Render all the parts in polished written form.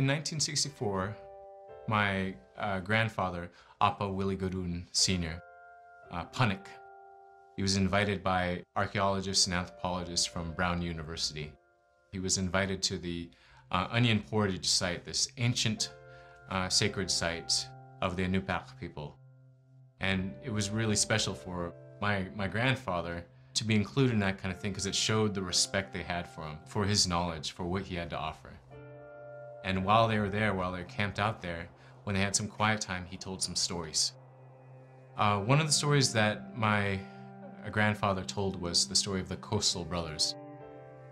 in 1964, my grandfather, Appa Willie Godun Sr., Punnik, he was invited by archaeologists and anthropologists from Brown University. He was invited to the Onion Portage site, this ancient sacred site of the Inupiaq people. And it was really special for my grandfather to be included in that kind of thing because it showed the respect they had for him, for his knowledge, for what he had to offer. And while they were there, while they were camped out there, when they had some quiet time, he told some stories. One of the stories that my grandfather told was the story of the Coastal Brothers.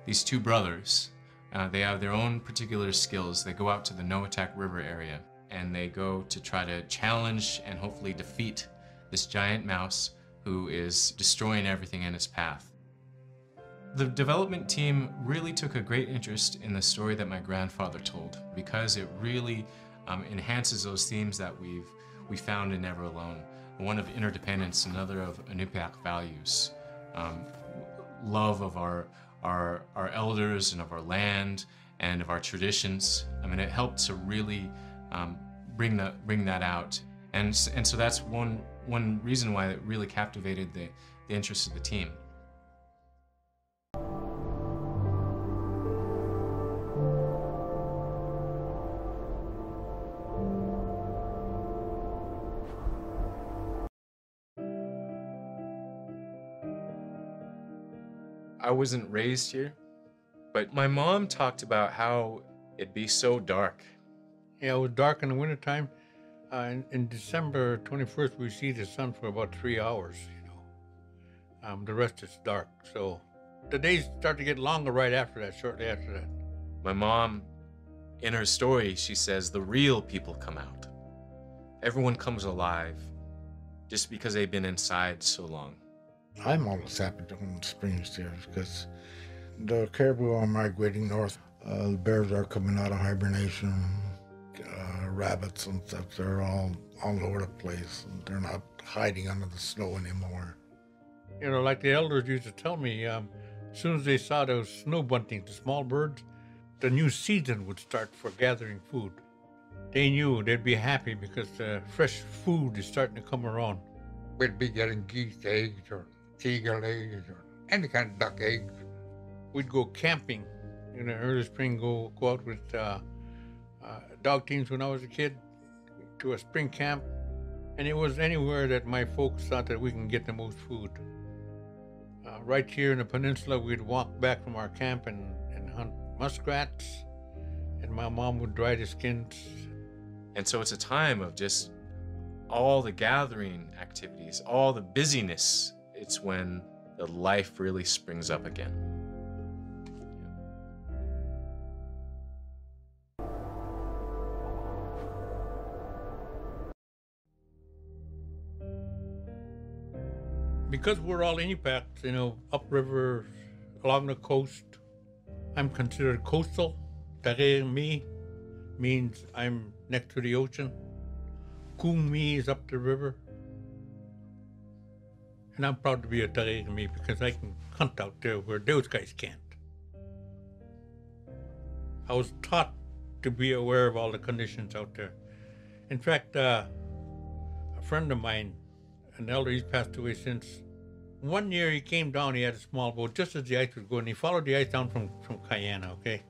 These two brothers, they have their own particular skills. They go out to the Noatak River area and they go to try to challenge and hopefully defeat this giant mouse who is destroying everything in its path. The development team really took a great interest in the story that my grandfather told because it really enhances those themes that we found in Never Alone. One of interdependence, another of Inupiaq values, love of our elders and of our land and of our traditions. I mean, it helped to really bring that out, and so that's one reason why it really captivated the interest of the team. I wasn't raised here, but my mom talked about how it'd be so dark. Yeah, it was dark in the wintertime. In December 21st, we see the sun for about 3 hours, you know. The rest is dark. So the days start to get longer right after that, shortly after that. My mom, in her story, she says the real people come out. Everyone comes alive just because they've been inside so long. I'm always happy when spring is here because the caribou are migrating north. The bears are coming out of hibernation. Rabbits and stuff, they're all over the place. And they're not hiding under the snow anymore. You know, like the elders used to tell me, as soon as they saw those snow buntings, the small birds, the new season would start for gathering food. They knew they'd be happy because fresh food is starting to come around. We'd be getting geese eggs or seagull eggs or any kind of duck eggs. We'd go camping in the early spring, go out with dog teams when I was a kid to a spring camp, and it was anywhere that my folks thought that we can get the most food. Right here in the peninsula, we'd walk back from our camp and hunt muskrats, and my mom would dry the skins. And so it's a time of just all the gathering activities, all the busyness. It's when the life really springs up again. Because we're all Inupiaq, you know, upriver, along the coast, I'm considered coastal. Tareir mi means I'm next to the ocean. Kung mi is up the river. And I'm proud to be a Tareir mi because I can hunt out there where those guys can't. I was taught to be aware of all the conditions out there. In fact, a friend of mine, an elder, he's passed away since. One year he came down, he had a small boat, just as the ice was going. He followed the ice down from Guyana, okay?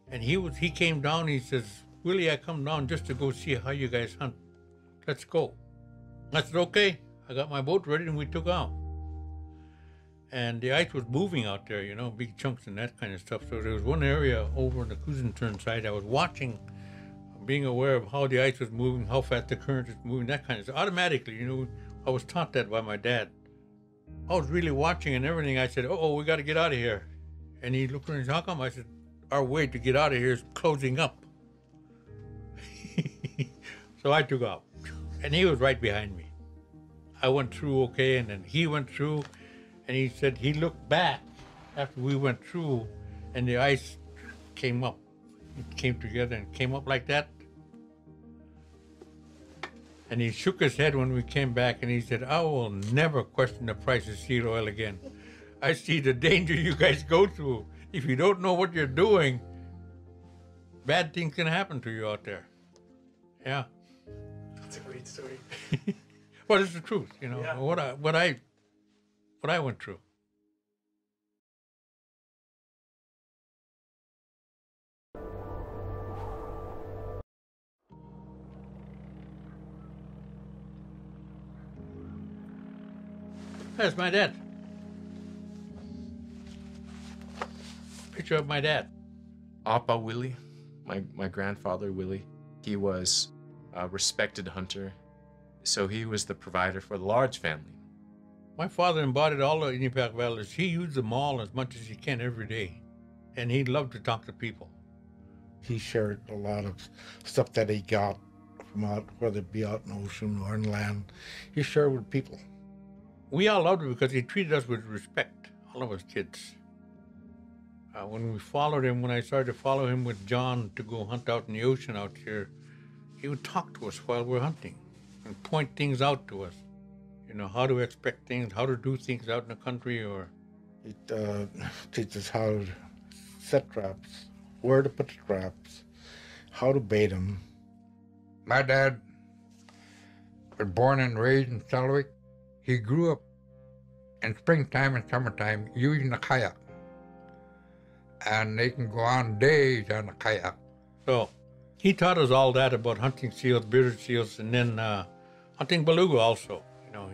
And he came down, he says, Willie, I come down just to go see how you guys hunt. Let's go. I said, okay. I got my boat ready and we took out. And the ice was moving out there, you know, big chunks and that kind of stuff. So there was one area over on the cruising turn side I was watching, being aware of how the ice was moving, how fast the current was moving, that kind of stuff. Automatically, you know, I was taught that by my dad. I was really watching and everything. I said, oh, we got to get out of here. And he looked around and said, how come? I said, our way to get out of here is closing up. So I took off. And he was right behind me. I went through okay, and then he went through, and he said he looked back after we went through, and the ice came up. It came together and came up like that. And he shook his head when we came back, and he said, I will never question the price of seal oil again. I see the danger you guys go through. If you don't know what you're doing, bad things can happen to you out there. Yeah. That's a great story. Well, it's the truth, you know, Yeah. what I went through. That's my dad. Picture of my dad. Appa Willie, my grandfather Willie, he was a respected hunter, so he was the provider for the large family. My father embodied all the Iñupiaq values. He used them all as much as he can every day, and he loved to talk to people. He shared a lot of stuff that he got from out, whether it be out in the ocean or in land. He shared with people. We all loved him because he treated us with respect, all of us kids. When we followed him, when I started to follow him with John to go hunt out in the ocean out here, he would talk to us while we're hunting and point things out to us. You know, how to expect things, how to do things out in the country, or... He teaches how to set traps, where to put the traps, how to bait them. My dad was born and raised in Selwick. He grew up in springtime and summertime using a kayak. And they can go on days on a kayak. So he taught us all that about hunting seals, bearded seals, and then hunting beluga also. You know,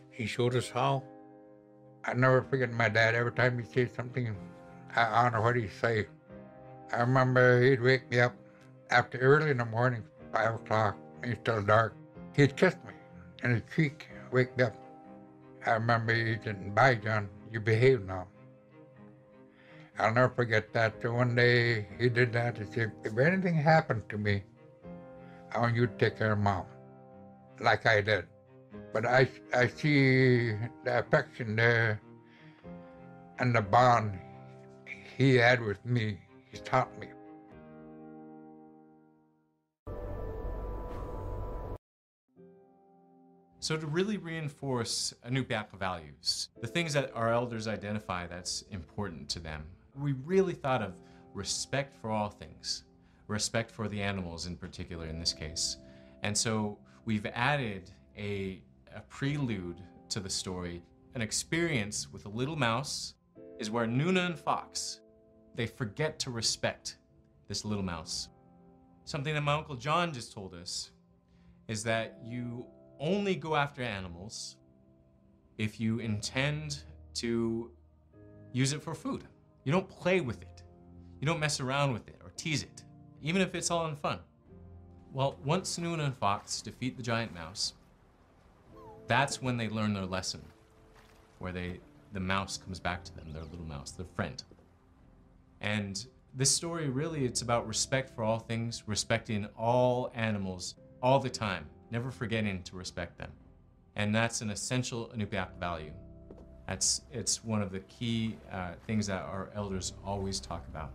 he showed us how. I never forget my dad. Every time he'd say something, I honor what he'd say. I remember he'd wake me up after early in the morning, 5 o'clock, when it's still dark. He'd kiss me in his cheek, wake me up. I remember he said, "Bye, John, you behave now." I'll never forget that. So one day he did that. He said, "If anything happened to me, I want you to take care of Mom," like I did. But I see the affection there and the bond he had with me. He taught me. So to really reinforce Iñupiaq values, the things that our elders identify that's important to them, we really thought of respect for all things, respect for the animals in particular in this case. And so we've added a prelude to the story. An experience with a little mouse is where Nuna and Fox, they forget to respect this little mouse. Something that my Uncle John just told us is that you only go after animals if you intend to use it for food. You don't play with it. You don't mess around with it or tease it, even if it's all in fun. Well, once Nuna and Fox defeat the giant mouse, that's when they learn their lesson, where the mouse comes back to them, their little mouse, their friend. And this story really, it's about respect for all things, respecting all animals all the time, never forgetting to respect them. And that's an essential Iñupiaq value. It's one of the key things that our elders always talk about.